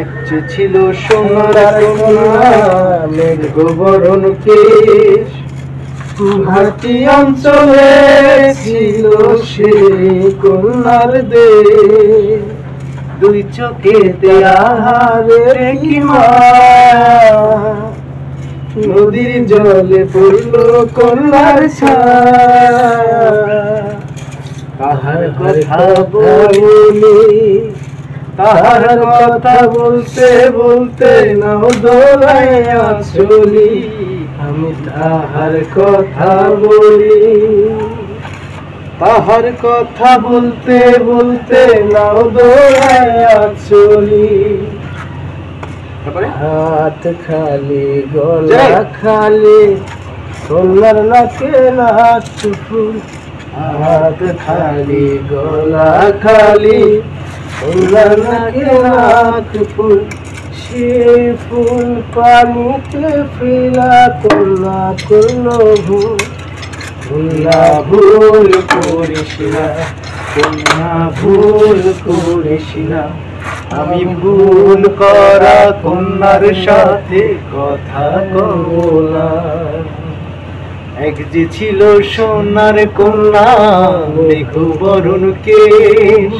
এক যে ছিল সোনার কন্যা মেঘবরণ কেশ, ভাটি অঞ্চলে ছিল সেই কন্যার দেশ। দুই চোখেতে আহারের কি মায়া, নদীর জলে পড়ল কন্যার ছায়া। তাহার কথা বলি, তাহার কথা বলতে বলতে নাও দোলাইয়া চলি। আমি তাহার কথা বলি, তাহার কথা বলতে বলতে নাও দোলাইয়া চলি। হাত খালি গলা খালি, কন্যার নাকে নাচ ফুল। হাত খালি গলা খালি, কন্যার নাকে নাচ ফুল। সেই ফুল পানিতে ফেলা কন্যা করল ভুল। কন্যা ভুল করিস না, কন্যা ভুল করিস না। আমি ভুল করা কন্যার সাথে কথা কব না। এক যে ছিল সোনার কন্যা মেঘবরণ কেশ,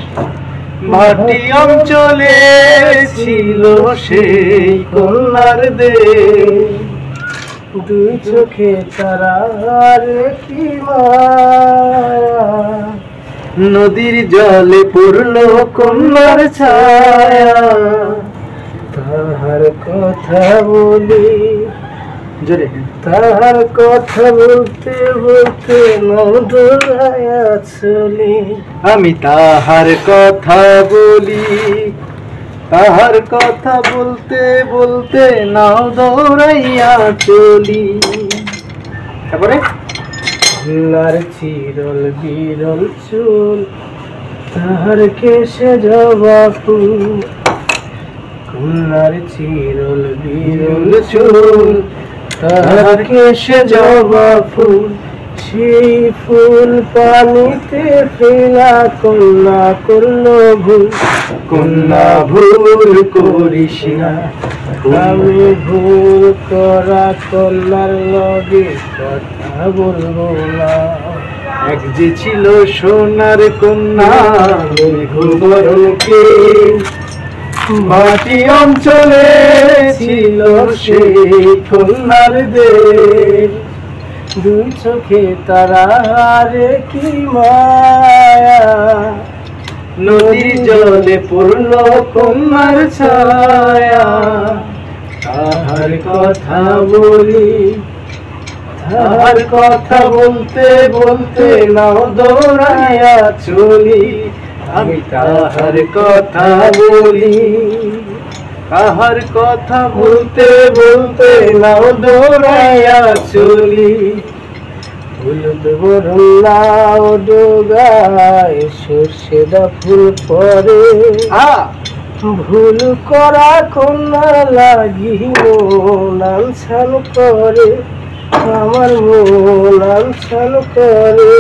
ভাটি অঞ্চলে ছিল সেই কন্যার দেশ। দুই চোখে তারার কি মায়া, নদীর জলে পড়ল কন্যার ছায়া। তাহার কথা বলি, জোরে তাহার কথা বলতে বলতে নদরায়া চলি। আমি তাহার কথা বলি, তাহার কথা বলতে বলতে নাও দৌড়াইয়া চলি। তারপরে কন্যার চিরল বিরল চুল, তাহার কেশে জবা ফুল। কন্যার চিরল বিরল চুল, তাহার কেশে জবা ফুল। সেই ফুল পানিতে ফেলা কন্যা করল ভুল। কন্যা ভুল করিস না, আমি ভুল করা কন্যার লগে কথা বলবো না। এক যে ছিল সোনার কন্যা মেঘবরণ কেশ, ভাটি অঞ্চলে ছিল সেই কন্যার দেশ। দুই চোখে তারার কি মায়া, নদীর জলে পড়ল কন্যার ছায়া। তাহার কথা বলি, তাহার কথা বলতে বলতে নাও দৌড়াইয়া চলি। আমি তাহার কথা বলি, তাহার কথা বলতে বলতে নাও দৌড়াইয়া চলি। হলুদ বরণ লাউ ডোগায় সর্ষেদা ফুল পরে, ভুল করা কন্যা লাগি মন আনছান করে, আমার মন আনছান করে।